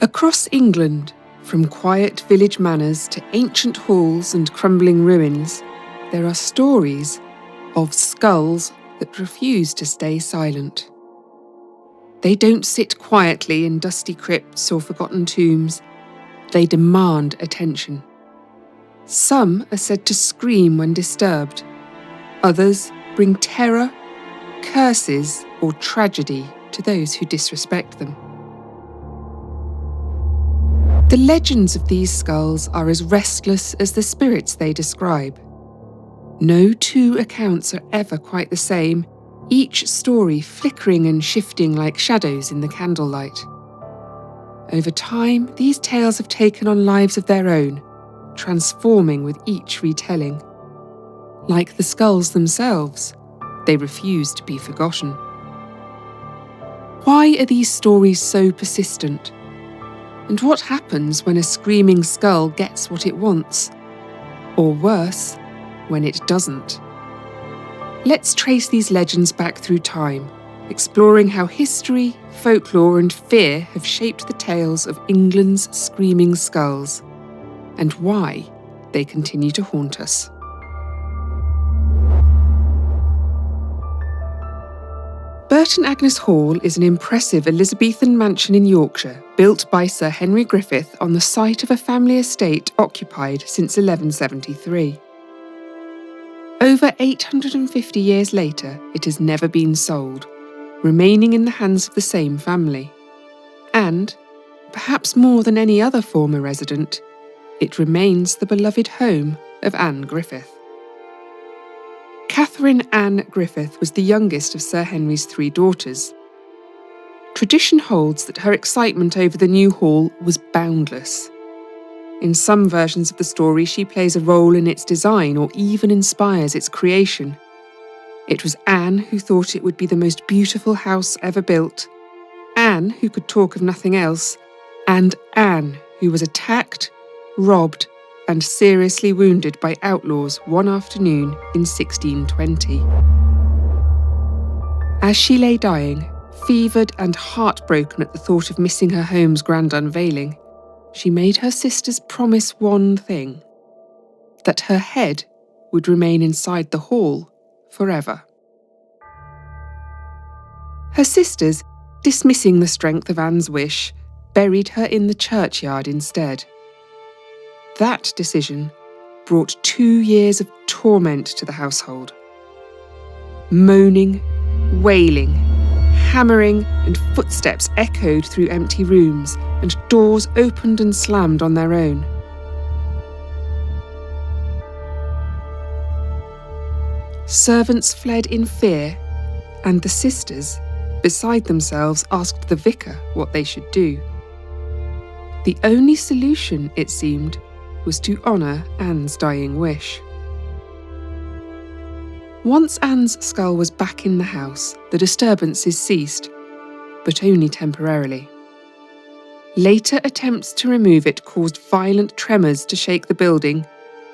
Across England, from quiet village manors to ancient halls and crumbling ruins, there are stories of skulls that refuse to stay silent. They don't sit quietly in dusty crypts or forgotten tombs. They demand attention. Some are said to scream when disturbed. Others bring terror, curses, or tragedy to those who disrespect them. The legends of these skulls are as restless as the spirits they describe. No two accounts are ever quite the same, each story flickering and shifting like shadows in the candlelight. Over time, these tales have taken on lives of their own, transforming with each retelling. Like the skulls themselves, they refuse to be forgotten. Why are these stories so persistent? And what happens when a screaming skull gets what it wants? Or worse, when it doesn't? Let's trace these legends back through time, exploring how history, folklore, and fear have shaped the tales of England's screaming skulls, and why they continue to haunt us. Burton Agnes Hall is an impressive Elizabethan mansion in Yorkshire, built by Sir Henry Griffith on the site of a family estate occupied since 1173. Over 850 years later, it has never been sold, remaining in the hands of the same family. And, perhaps more than any other former resident, it remains the beloved home of Anne Griffith. Catherine Anne Griffith was the youngest of Sir Henry's 3 daughters. Tradition holds that her excitement over the new hall was boundless. In some versions of the story, she plays a role in its design or even inspires its creation. It was Anne who thought it would be the most beautiful house ever built, Anne who could talk of nothing else, and Anne who was attacked, robbed, and seriously wounded by outlaws one afternoon in 1620. As she lay dying, fevered and heartbroken at the thought of missing her home's grand unveiling, she made her sisters promise one thing: that her head would remain inside the hall forever. Her sisters, dismissing the strength of Anne's wish, buried her in the churchyard instead. That decision brought 2 years of torment to the household. Moaning, wailing, hammering, and footsteps echoed through empty rooms, and doors opened and slammed on their own. Servants fled in fear, and the sisters, beside themselves, asked the vicar what they should do. The only solution, it seemed, was to honour Anne's dying wish. Once Anne's skull was back in the house, the disturbances ceased, but only temporarily. Later attempts to remove it caused violent tremors to shake the building,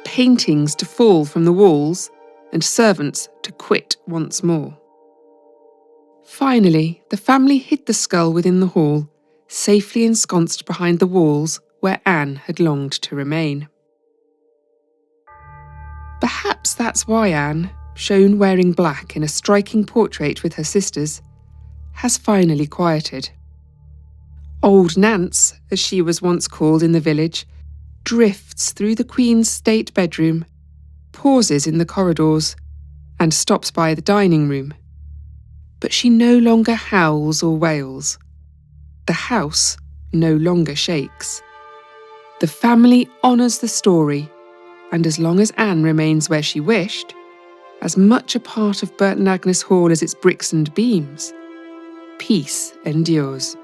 paintings to fall from the walls, and servants to quit once more. Finally, the family hid the skull within the hall, safely ensconced behind the walls where Anne had longed to remain. Perhaps that's why Anne, shown wearing black in a striking portrait with her sisters, has finally quieted. Old Nance, as she was once called in the village, drifts through the Queen's state bedroom, pauses in the corridors, and stops by the dining room. But she no longer howls or wails. The house no longer shakes. The family honours the story, and as long as Anne remains where she wished, as much a part of Burton Agnes Hall as its bricks and beams, peace endures.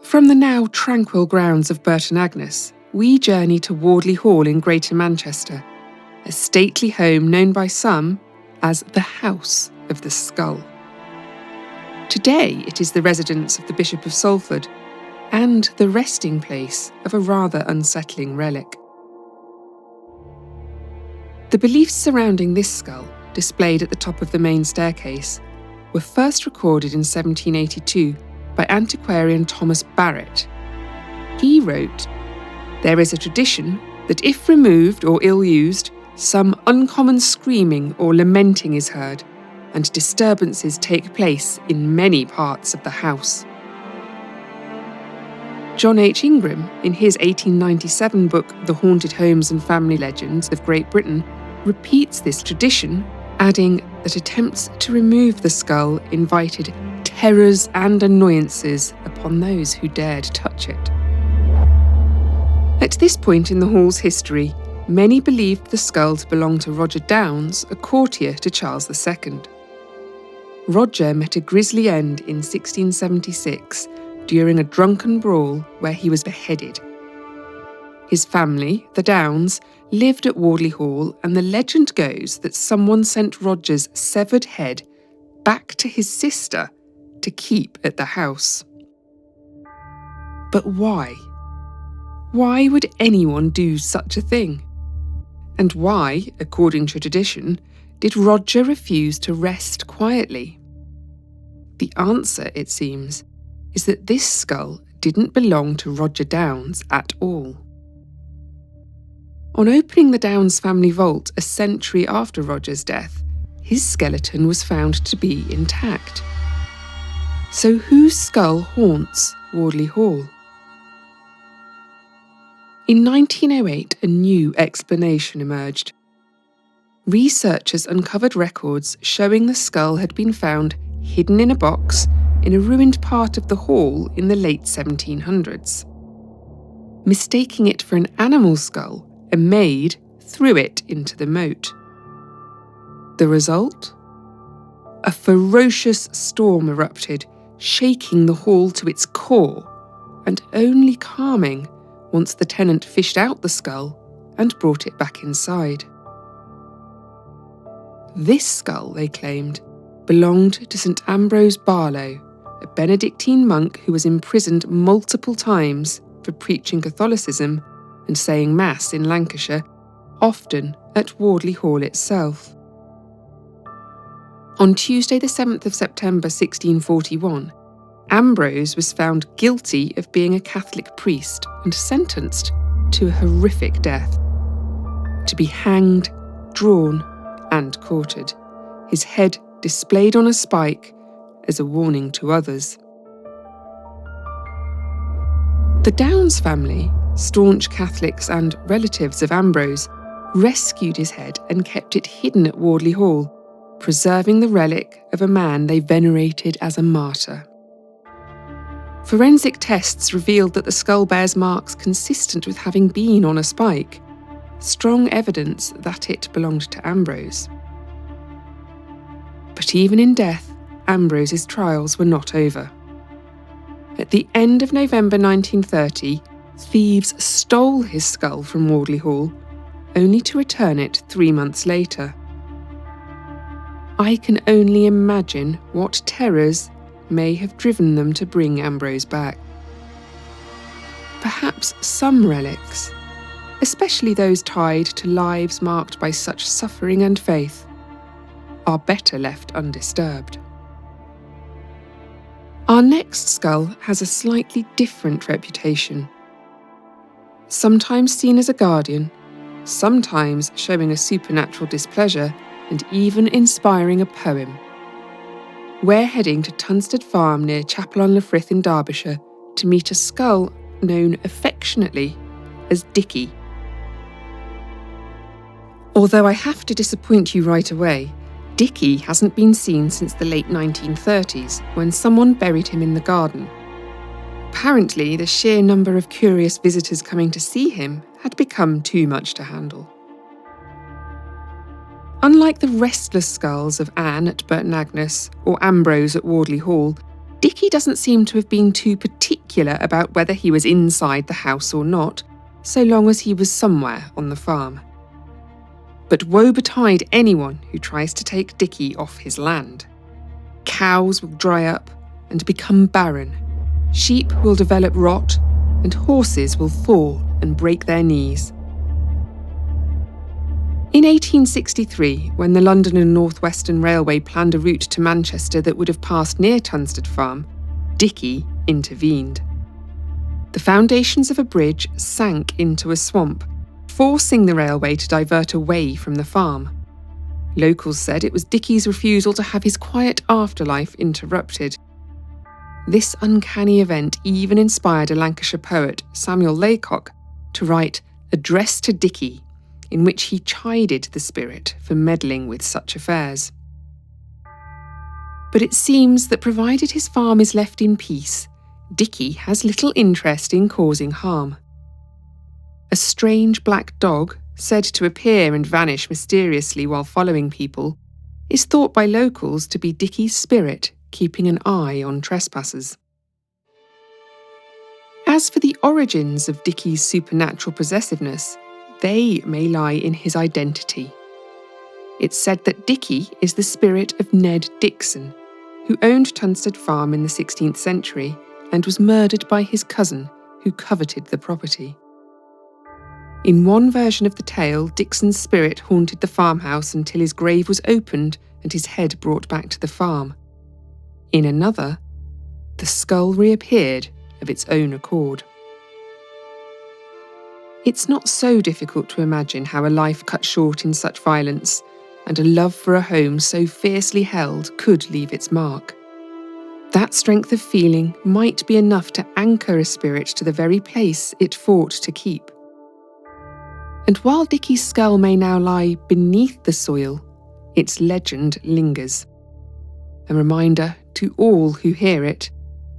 From the now tranquil grounds of Burton Agnes, we journey to Wardley Hall in Greater Manchester, a stately home known by some as the House of the Skull. Today it is the residence of the Bishop of Salford and the resting place of a rather unsettling relic. The beliefs surrounding this skull, displayed at the top of the main staircase, were first recorded in 1782 by antiquarian Thomas Barrett. He wrote, "There is a tradition that if removed or ill-used, some uncommon screaming or lamenting is heard, and disturbances take place in many parts of the house." John H. Ingram, in his 1897 book The Haunted Homes and Family Legends of Great Britain, repeats this tradition, adding that attempts to remove the skull invited terrors and annoyances upon those who dared touch it. At this point in the Hall's history, many believed the skull to belong to Roger Downes, a courtier to Charles II. Roger met a grisly end in 1676 during a drunken brawl where he was beheaded. His family, the Downes, lived at Wardley Hall, and the legend goes that someone sent Roger's severed head back to his sister to keep at the house. But why? Why would anyone do such a thing? And why, according to tradition, did Roger refuse to rest quietly? The answer, it seems, is that this skull didn't belong to Roger Downes at all. On opening the Downes family vault a century after Roger's death, his skeleton was found to be intact. So whose skull haunts Wardley Hall? In 1908, a new explanation emerged. Researchers uncovered records showing the skull had been found hidden in a box in a ruined part of the hall in the late 1700s. Mistaking it for an animal skull, a maid threw it into the moat. The result? A ferocious storm erupted, shaking the hall to its core, and only calming once the tenant fished out the skull and brought it back inside. This skull, they claimed, belonged to St Ambrose Barlow, a Benedictine monk who was imprisoned multiple times for preaching Catholicism and saying Mass in Lancashire, often at Wardley Hall itself. On Tuesday the 7th of September 1641, Ambrose was found guilty of being a Catholic priest and sentenced to a horrific death. To be hanged, drawn, and quartered, his head displayed on a spike as a warning to others. The Downes family, staunch Catholics and relatives of Ambrose, rescued his head and kept it hidden at Wardley Hall, preserving the relic of a man they venerated as a martyr. Forensic tests revealed that the skull bears marks consistent with having been on a spike, strong evidence that it belonged to Ambrose. But even in death, Ambrose's trials were not over. At the end of November 1930, thieves stole his skull from Wardley Hall, only to return it 3 months later. I can only imagine what terrors may have driven them to bring Ambrose back. Perhaps some relics, especially those tied to lives marked by such suffering and faith, are better left undisturbed. Our next skull has a slightly different reputation. Sometimes seen as a guardian, sometimes showing a supernatural displeasure, and even inspiring a poem. We're heading to Tunstead Farm near Chapel-on-Frith in Derbyshire to meet a skull known affectionately as Dickie. Although I have to disappoint you right away, Dickie hasn't been seen since the late 1930s, when someone buried him in the garden. Apparently, the sheer number of curious visitors coming to see him had become too much to handle. Unlike the restless skulls of Anne at Burton Agnes or Ambrose at Wardley Hall, Dickie doesn't seem to have been too particular about whether he was inside the house or not, so long as he was somewhere on the farm. But woe betide anyone who tries to take Dickie off his land. Cows will dry up and become barren, sheep will develop rot, and horses will fall and break their knees. In 1863, when the London and North Western Railway planned a route to Manchester that would have passed near Tunstead Farm, Dickie intervened. The foundations of a bridge sank into a swamp, forcing the railway to divert away from the farm. Locals said it was Dickie's refusal to have his quiet afterlife interrupted. This uncanny event even inspired a Lancashire poet, Samuel Laycock, to write Address to Dickie, in which he chided the spirit for meddling with such affairs. But it seems that provided his farm is left in peace, Dickie has little interest in causing harm. A strange black dog, said to appear and vanish mysteriously while following people, is thought by locals to be Dickie's spirit keeping an eye on trespassers. As for the origins of Dickie's supernatural possessiveness, they may lie in his identity. It's said that Dickie is the spirit of Ned Dixon, who owned Tunstead Farm in the 16th century and was murdered by his cousin, who coveted the property. In one version of the tale, Dixon's spirit haunted the farmhouse until his grave was opened and his head brought back to the farm. In another, the skull reappeared of its own accord. It's not so difficult to imagine how a life cut short in such violence and a love for a home so fiercely held could leave its mark. That strength of feeling might be enough to anchor a spirit to the very place it fought to keep. And while Dickie's skull may now lie beneath the soil, its legend lingers. A reminder to all who hear it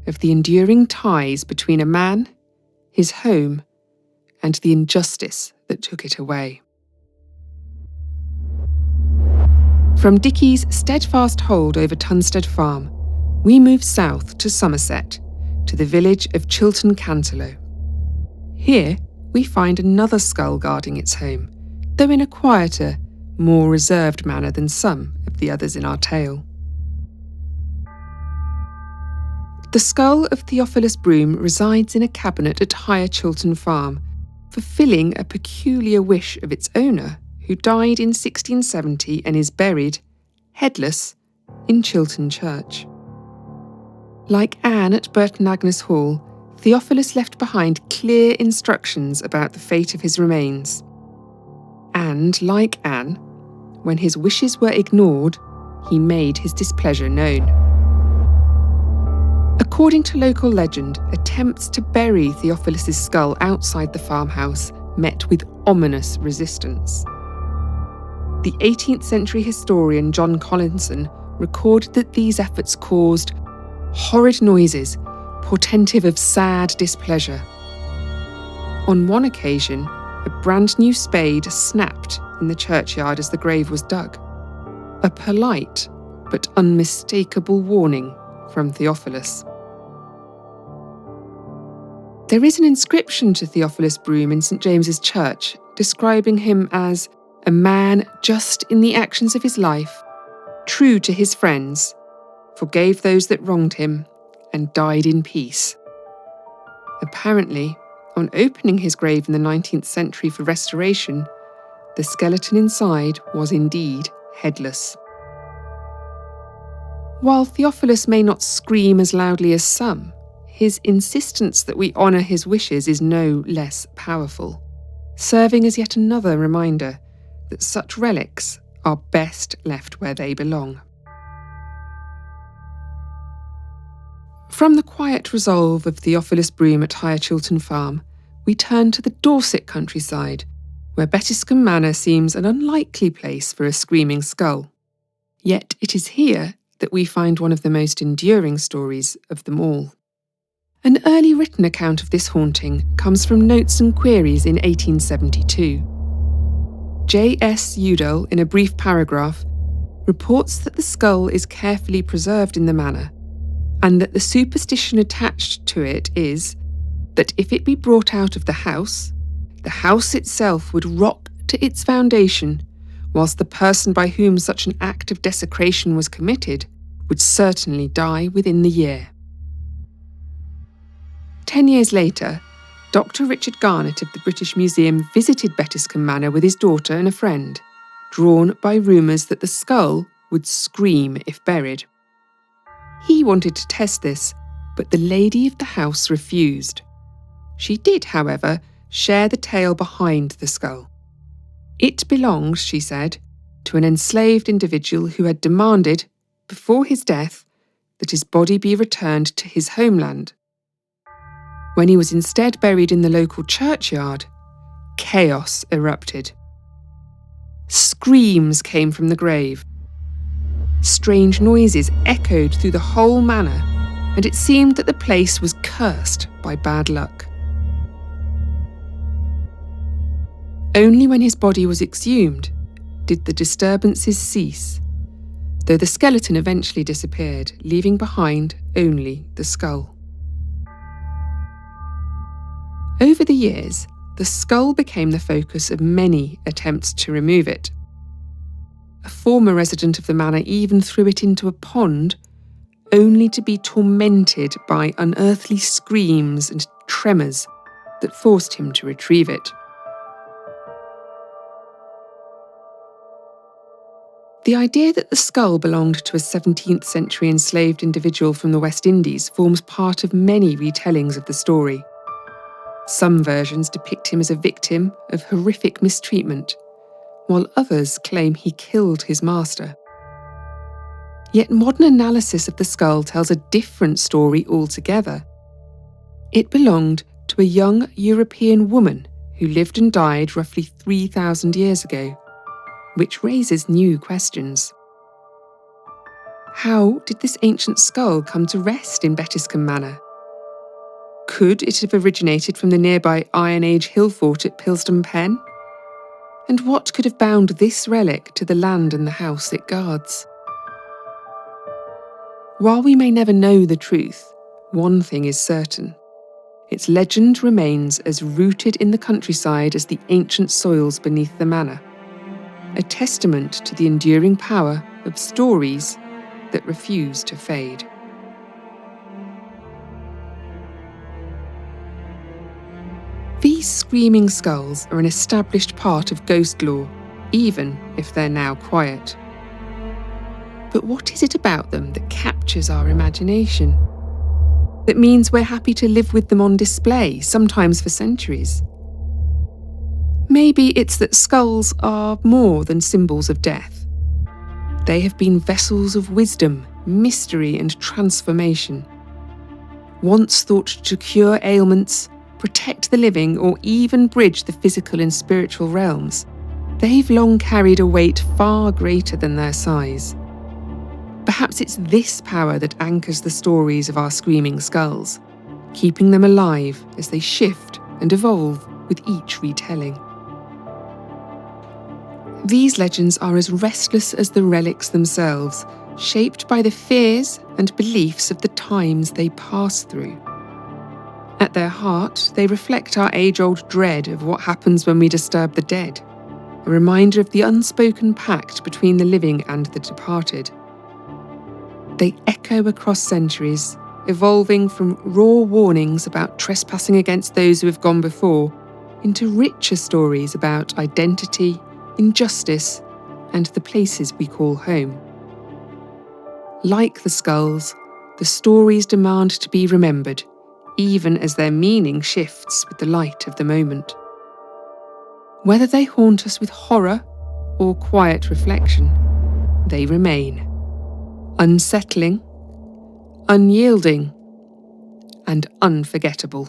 of the enduring ties between a man, his home, and the injustice that took it away. From Dickie's steadfast hold over Tunstead Farm, we move south to Somerset, to the village of Chilton Canterlow. Here, we find another skull guarding its home, though in a quieter, more reserved manner than some of the others in our tale. The skull of Theophilus Brome resides in a cabinet at Higher Chilton Farm, fulfilling a peculiar wish of its owner, who died in 1670 and is buried, headless, in Chilton Church. Like Anne at Burton Agnes Hall, Theophilus left behind clear instructions about the fate of his remains. And, like Anne, when his wishes were ignored, he made his displeasure known. According to local legend, attempts to bury Theophilus' skull outside the farmhouse met with ominous resistance. The 18th century historian John Collinson recorded that these efforts caused horrid noises, portentive of sad displeasure. On one occasion, a brand new spade snapped in the churchyard as the grave was dug. A polite but unmistakable warning from Theophilus. There is an inscription to Theophilus Brome in St James's Church, describing him as a man just in the actions of his life, true to his friends, forgave those that wronged him, and died in peace. Apparently, on opening his grave in the 19th century for restoration, the skeleton inside was indeed headless. While Theophilus may not scream as loudly as some, his insistence that we honour his wishes is no less powerful, serving as yet another reminder that such relics are best left where they belong. From the quiet resolve of Theophilus Brome at Higher Chilton Farm, we turn to the Dorset countryside, where Bettiscombe Manor seems an unlikely place for a screaming skull. Yet it is here that we find one of the most enduring stories of them all. An early written account of this haunting comes from Notes and Queries in 1872. J.S. Udall, in a brief paragraph, reports that the skull is carefully preserved in the manor, and that the superstition attached to it is that if it be brought out of the house itself would rock to its foundation, whilst the person by whom such an act of desecration was committed would certainly die within the year. 10 years later, Dr. Richard Garnett of the British Museum visited Bettiscombe Manor with his daughter and a friend, drawn by rumours that the skull would scream if buried. He wanted to test this, but the lady of the house refused. She did, however, share the tale behind the skull. It belonged, she said, to an enslaved individual who had demanded, before his death, that his body be returned to his homeland. When he was instead buried in the local churchyard, chaos erupted. Screams came from the grave. Strange noises echoed through the whole manor, and it seemed that the place was cursed by bad luck. Only when his body was exhumed did the disturbances cease, though the skeleton eventually disappeared, leaving behind only the skull. Over the years, the skull became the focus of many attempts to remove it. A former resident of the manor even threw it into a pond, only to be tormented by unearthly screams and tremors that forced him to retrieve it. The idea that the skull belonged to a 17th century enslaved individual from the West Indies forms part of many retellings of the story. Some versions depict him as a victim of horrific mistreatment, while others claim he killed his master. Yet modern analysis of the skull tells a different story altogether. It belonged to a young European woman who lived and died roughly 3,000 years ago, which raises new questions. How did this ancient skull come to rest in Bettiscombe Manor? Could it have originated from the nearby Iron Age hill fort at Pilston Pen? And what could have bound this relic to the land and the house it guards? While we may never know the truth, one thing is certain. Its legend remains as rooted in the countryside as the ancient soils beneath the manor, a testament to the enduring power of stories that refuse to fade. These screaming skulls are an established part of ghost lore, even if they're now quiet. But what is it about them that captures our imagination? That means we're happy to live with them on display, sometimes for centuries? Maybe it's that skulls are more than symbols of death. They have been vessels of wisdom, mystery, and transformation. Once thought to cure ailments, protect the living, or even bridge the physical and spiritual realms, they've long carried a weight far greater than their size. Perhaps it's this power that anchors the stories of our screaming skulls, keeping them alive as they shift and evolve with each retelling. These legends are as restless as the relics themselves, shaped by the fears and beliefs of the times they pass through. At their heart, they reflect our age-old dread of what happens when we disturb the dead, a reminder of the unspoken pact between the living and the departed. They echo across centuries, evolving from raw warnings about trespassing against those who have gone before, into richer stories about identity, injustice, and the places we call home. Like the skulls, the stories demand to be remembered, even as their meaning shifts with the light of the moment. Whether they haunt us with horror or quiet reflection, they remain. Unsettling, unyielding, and unforgettable.